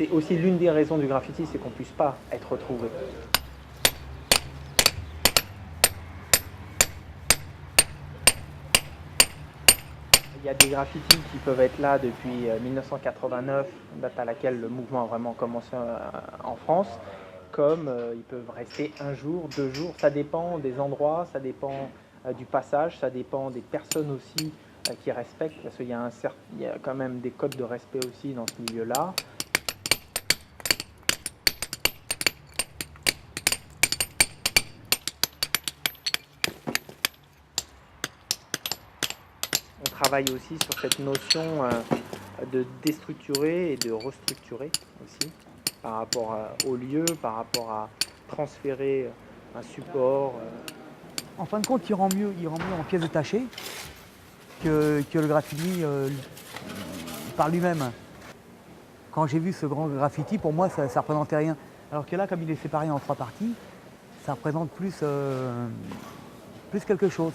c'est aussi l'une des raisons du graffiti, c'est qu'on ne puisse pas être retrouvé. Il y a des graffitis qui peuvent être là depuis 1989, date à laquelle le mouvement a vraiment commencé en France, comme ils peuvent rester un jour, 2 jours, ça dépend des endroits, ça dépend du passage, ça dépend des personnes aussi qui respectent, parce qu'il y a quand même des codes de respect aussi dans ce milieu-là. On travaille aussi sur cette notion de déstructurer et de restructurer aussi, par rapport au lieu, par rapport à transférer un support. En fin de compte, il rend mieux en pièces détachées que le graffiti par lui-même. Quand j'ai vu ce grand graffiti, pour moi, ça ne représentait rien. Alors que là, comme il est séparé en 3 parties, ça représente plus quelque chose.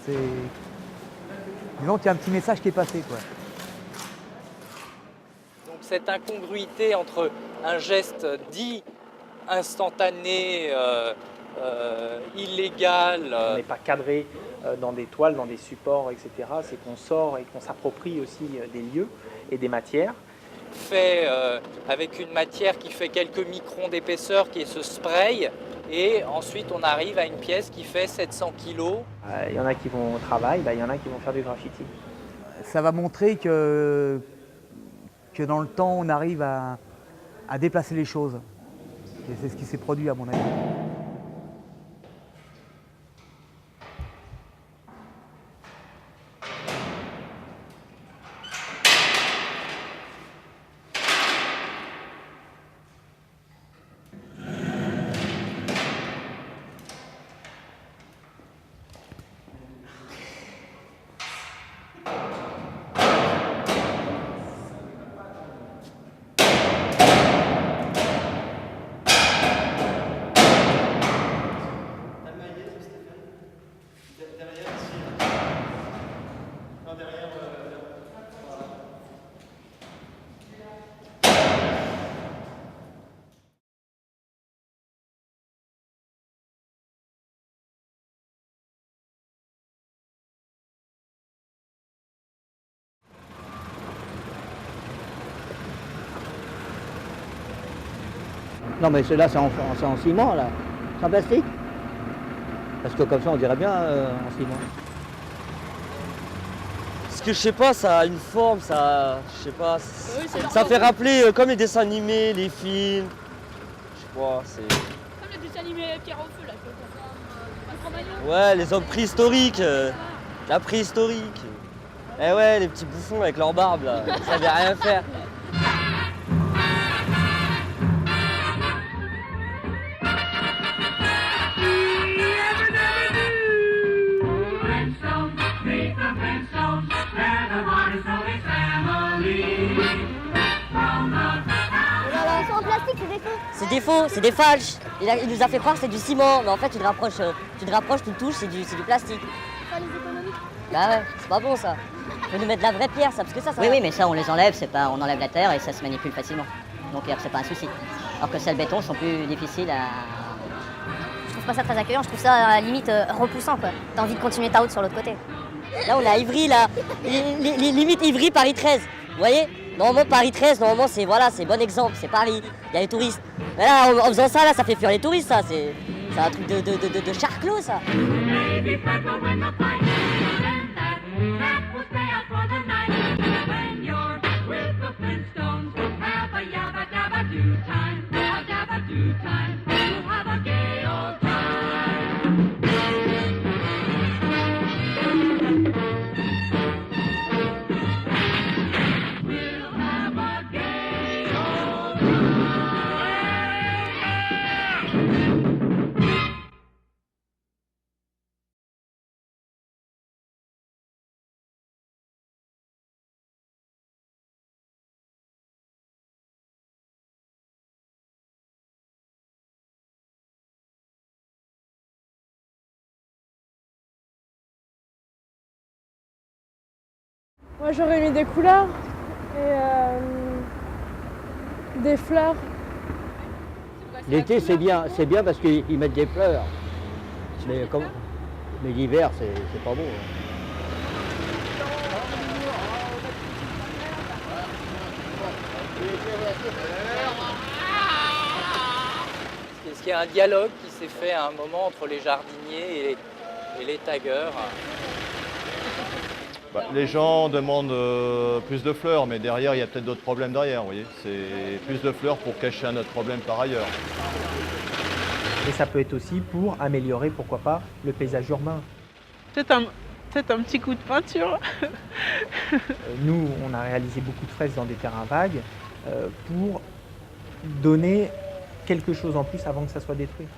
Disons qu'il y a un petit message qui est passé, quoi. Donc cette incongruité entre un geste dit instantané, illégal. On n'est pas cadré dans des toiles, dans des supports, etc. C'est qu'on sort et qu'on s'approprie aussi des lieux et des matières. Fait avec une matière qui fait quelques microns d'épaisseur, qui est ce spray, et ensuite on arrive à une pièce qui fait 700 kg. Il y en a qui vont au travail, il y en a qui vont faire du graffiti. Ça va montrer que dans le temps, on arrive à déplacer les choses. Et c'est ce qui s'est produit à mon avis. Non mais ceux-là c'est en ciment là, c'est en plastique. Parce que comme ça on dirait bien en ciment. Parce que je sais pas, ça a une forme, ça. Je sais pas. Ça fait rappeler comme les dessins animés, les films. Je sais pas, c'est. Comme le dessin animé Pierre au feu là, un Cro-Magnon. Ouais, les hommes préhistoriques, la préhistorique. Eh ouais, les petits bouffons avec leur barbe là, ils savaient rien faire. C'est en plastique, c'est des faux. C'est des falches. Il nous a fait croire que c'est du ciment, mais en fait tu te rapproches, tu le touches, c'est du plastique. Pas les économiques. Bah ouais, c'est pas bon ça. Faut nous mettre de la vraie pierre, ça, parce que ça. Oui, mais ça on les enlève, on enlève la terre et ça se manipule facilement. Donc c'est pas un souci. Alors que celles béton sont plus difficiles à. Je trouve pas ça très accueillant, je trouve ça limite repoussant quoi. T'as envie de continuer ta route sur l'autre côté. Là on est à Ivry là, limite Ivry, Paris 13. Vous voyez? Normalement Paris 13, normalement c'est bon exemple, c'est Paris, il y a les touristes. Mais là en faisant ça là, ça fait fuir les touristes ça, c'est un truc de charclos ça. Moi j'aurais mis des couleurs et des fleurs L'été, c'est bien parce qu'ils mettent des fleurs. Mais l'hiver, c'est pas beau. Est-ce qu'il y a un dialogue qui s'est fait à un moment entre les jardiniers et les taggeurs? Les gens demandent plus de fleurs, mais derrière, il y a peut-être d'autres problèmes derrière, vous voyez. C'est plus de fleurs pour cacher un autre problème par ailleurs. Et ça peut être aussi pour améliorer, pourquoi pas, le paysage urbain. Peut-être un petit coup de peinture. Nous, on a réalisé beaucoup de fresques dans des terrains vagues pour donner quelque chose en plus avant que ça soit détruit.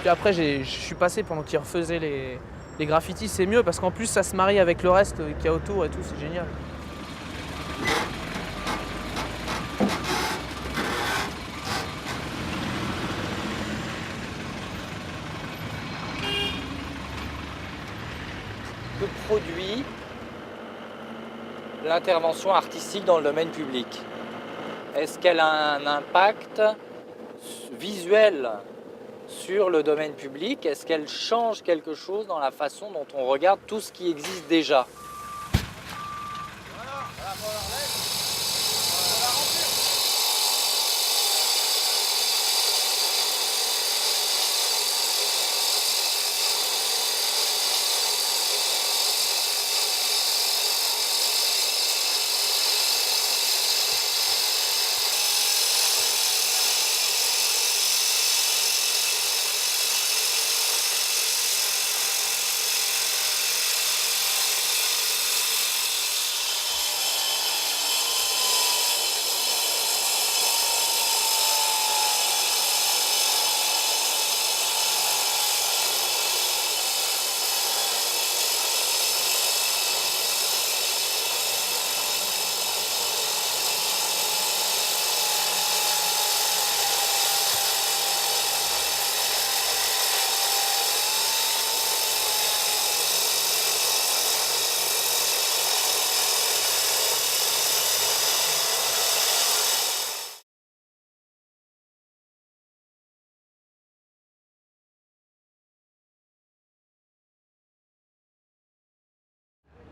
Puis après, je suis passé pendant qu'ils refaisaient les graffitis, c'est mieux parce qu'en plus ça se marie avec le reste qu'il y a autour et tout, c'est génial. Que produit l'intervention artistique dans le domaine public? Est-ce qu'elle a un impact visuel sur le domaine public? Est-ce qu'elle change quelque chose dans la façon dont on regarde tout ce qui existe déjà?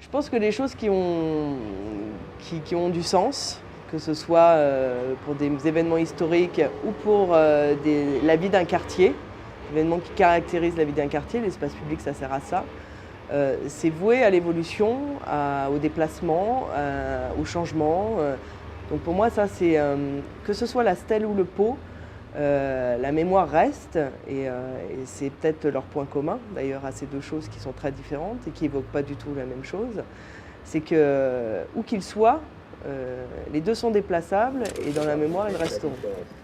Je pense que les choses qui ont du sens, que ce soit pour des événements historiques ou pour la vie d'un quartier, événements qui caractérisent la vie d'un quartier, l'espace public ça sert à ça, c'est voué à l'évolution, au déplacement, au changement. Donc pour moi ça c'est, que ce soit la stèle ou le pot, la mémoire reste et c'est peut-être leur point commun d'ailleurs à ces deux choses qui sont très différentes et qui évoquent pas du tout la même chose. C'est que, où qu'ils soient, les deux sont déplaçables et dans la mémoire ils resteront.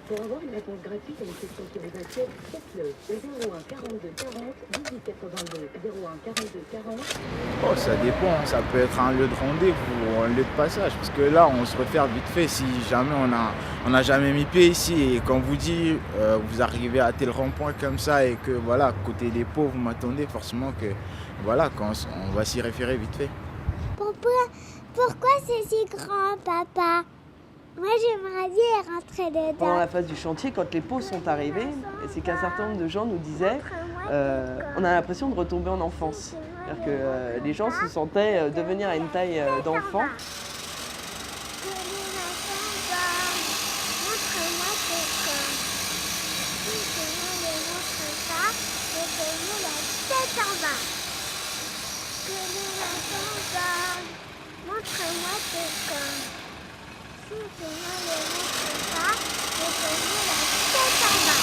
Pour avoir une réponse gratuite à une question sur les assiettes, faites-le 01 42 40 18 82 01 42 40. Oh, ça dépend, ça peut être un lieu de rendez-vous ou un lieu de passage, parce que là on se refaire vite fait si jamais on n'a jamais mis pied ici et quand vous dit vous arrivez à tel rond-point comme ça et que voilà, côté des pots vous m'attendez, forcément que voilà, quand on va s'y référer vite fait. Pourquoi c'est si grand, papa? Moi, j'aimerais bien rentrer dedans. Pendant la phase du chantier, quand les pots sont arrivés, c'est qu'un certain nombre de gens nous disaient on a l'impression de retomber en enfance. C'est-à-dire que les gens se sentaient devenir à une taille d'enfant. Montre-moi tes corps. Si tu ne le montres pas, je te mets la tête en bas.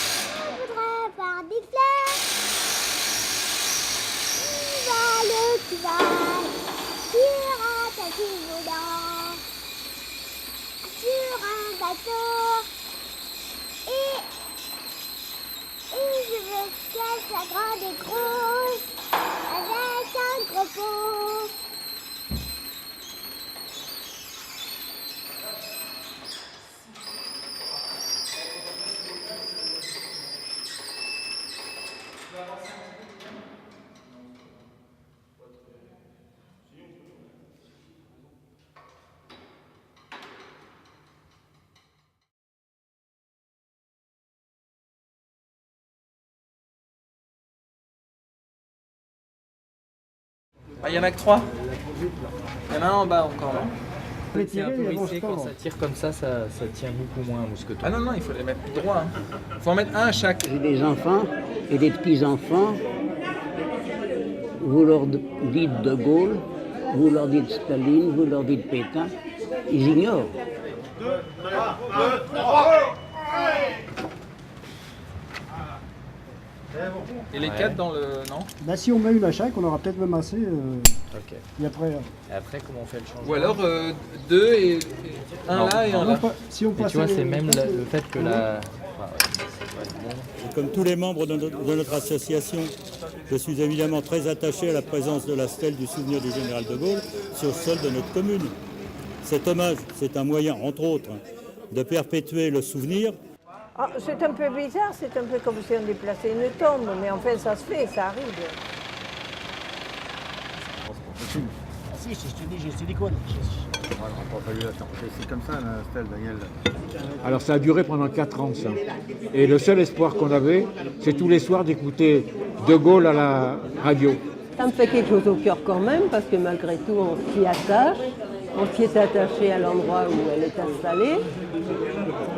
Je voudrais voir des fleurs. Tu vas sur un tapis volant. Sur un bateau et je veux qu'elle soit grande et grosse avec un gros pot. Ah, il y en a que 3 Il y en a un en bas encore là. C'est un peu risqué quand ça tire comme ça tient beaucoup moins un mousqueton. Ah non, non, il faut les mettre droit. Il faut en mettre un à chaque. J'ai des enfants et des petits-enfants. Vous leur dites De Gaulle, vous leur dites Staline, vous leur dites Pétain. Ils ignorent. Et les 4 dans le... non? Bah, si on met une à chaque, on aura peut-être même assez. Ok. Et après, Et après, comment on fait le changement? Ou alors 2 et un là et un là. si on Et tu vois, c'est même le fait que la... Comme tous les membres de notre association, je suis évidemment très attaché à la présence de la stèle du souvenir du général de Gaulle sur le sol de notre commune. Cet hommage, c'est un moyen, entre autres, de perpétuer le souvenir. Ah, c'est un peu bizarre, c'est un peu comme si on déplaçait une tombe, mais enfin ça se fait, ça arrive. Si, je te dis, j'ai silicone. Voilà, on n'a pas fallu attendre. C'est comme ça la stèle, Daniel. Alors ça a duré pendant 4 ans, ça. Et le seul espoir qu'on avait, c'est tous les soirs d'écouter De Gaulle à la radio. Ça me fait quelque chose au cœur quand même, parce que malgré tout, on s'y attache. On s'y est attaché à l'endroit où elle est installée.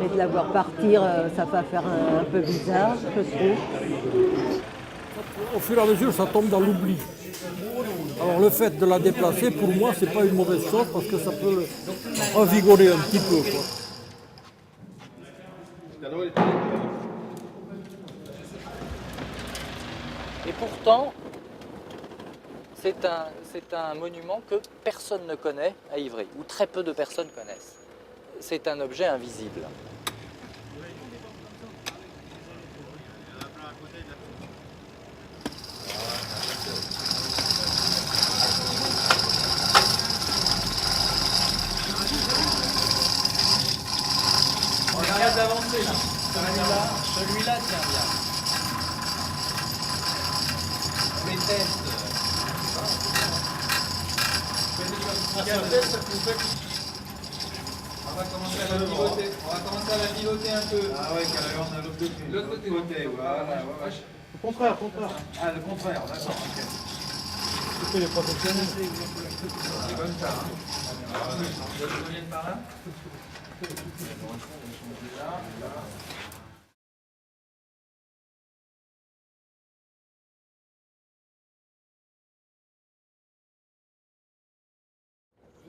Et de la voir partir, ça va faire un peu bizarre, je trouve. Au fur et à mesure, ça tombe dans l'oubli. Alors le fait de la déplacer, pour moi, c'est pas une mauvaise chose parce que ça peut revigorer un petit peu, quoi. Et pourtant, c'est un monument que personne ne connaît à Ivry, ou très peu de personnes connaissent. C'est un objet invisible. On arrête d'avancer là. Celui-là tient bien. Les tests. On va commencer à la pivoter. On va commencer à la pivoter un peu. Ah ouais, carrément, on a l'autre côté. L'autre côté. Voilà. Le contraire. Ah, le contraire, d'accord, ok. C'était les professionnels. C'est comme ça. Vous reviennent par là.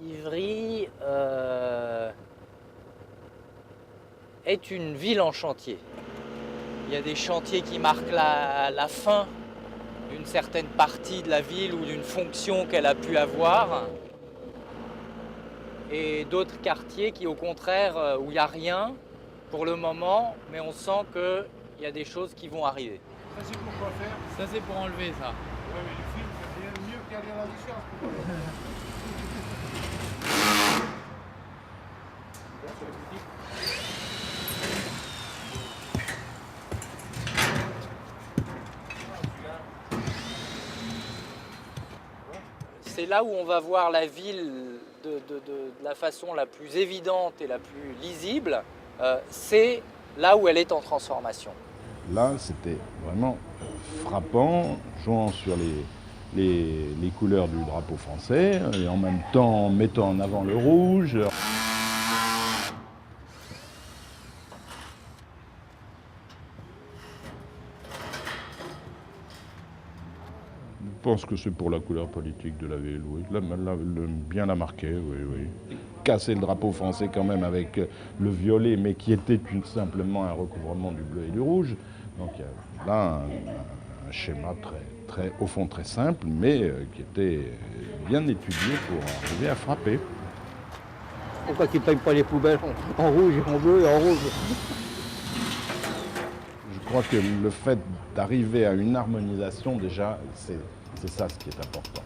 Ivry est une ville en chantier. Il y a des chantiers qui marquent la fin d'une certaine partie de la ville ou d'une fonction qu'elle a pu avoir. Et d'autres quartiers qui, au contraire, où il n'y a rien pour le moment, mais on sent qu'il y a des choses qui vont arriver. Ça, c'est pour quoi faire? Ça, c'est pour enlever ça. Ouais, mais le film, c'est mieux qu'aller à la distance. C'est là où on va voir la ville de la façon la plus évidente et la plus lisible. C'est là où elle est en transformation. Là, c'était vraiment frappant, jouant sur les couleurs du drapeau français et en même temps mettant en avant le rouge. Je pense que c'est pour la couleur politique de la ville, oui. Bien la marquer, oui. Casser le drapeau français quand même avec le violet, mais qui était simplement un recouvrement du bleu et du rouge. Donc il y a là un schéma très, au fond très simple, mais qui était bien étudié pour arriver à frapper. Pourquoi qu'ils ne peignent pas les poubelles en rouge, en bleu et en rose? Je crois que le fait d'arriver à une harmonisation, déjà, c'est ça ce qui est important.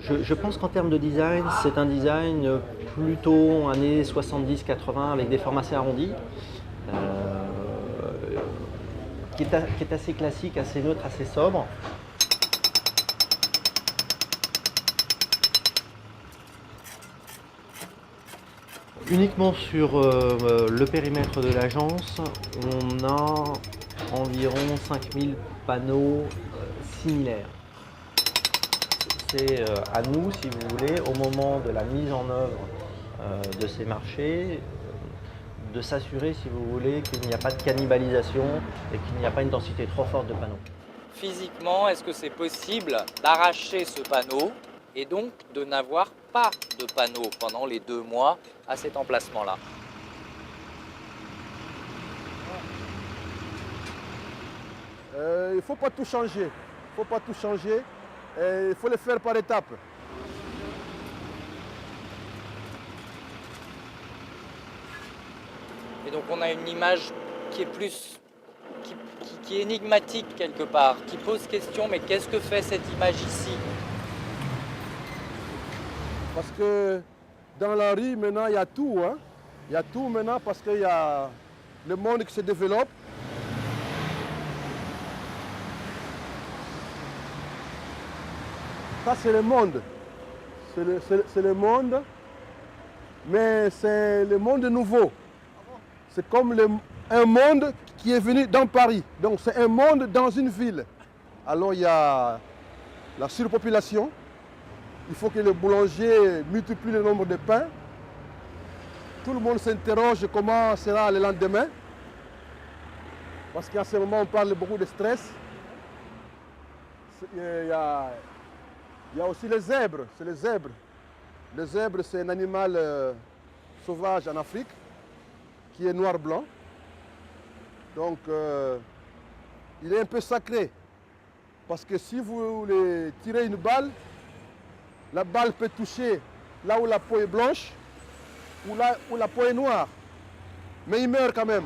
Je pense qu'en termes de design, c'est un design plutôt années 70-80 avec des formes assez arrondies, qui est assez classique, assez neutre, assez sobre. Uniquement sur le périmètre de l'agence, on a environ 5000 panneaux similaires. C'est à nous, si vous voulez, au moment de la mise en œuvre de ces marchés, de s'assurer, si vous voulez, qu'il n'y a pas de cannibalisation et qu'il n'y a pas une densité trop forte de panneaux. Physiquement, est-ce que c'est possible d'arracher ce panneau et donc de n'avoir pas de panneau pendant les 2 mois à cet emplacement-là? Il ne faut pas tout changer. Il faut pas tout changer. Il faut le faire par étapes. Et donc on a une image qui est plus, qui est énigmatique quelque part, qui pose question, mais qu'est-ce que fait cette image ici? Parce que dans la rue, maintenant, il y a tout. Hein? Il y a tout maintenant parce qu'il y a le monde qui se développe. Ça, c'est le monde. C'est le monde, mais c'est le monde nouveau. C'est comme un monde qui est venu dans Paris. Donc, c'est un monde dans une ville. Alors, il y a la surpopulation. Il faut que le boulanger multiplie le nombre de pains. Tout le monde s'interroge comment sera le lendemain. Parce qu'à ce moment, on parle beaucoup de stress. Il y a aussi les zèbres. C'est les zèbres. Le zèbre, c'est un animal sauvage en Afrique qui est noir-blanc. Donc, il est un peu sacré. Parce que si vous voulez tirer une balle, la balle peut toucher là où la peau est blanche ou là où la peau est noire. Mais il meurt quand même.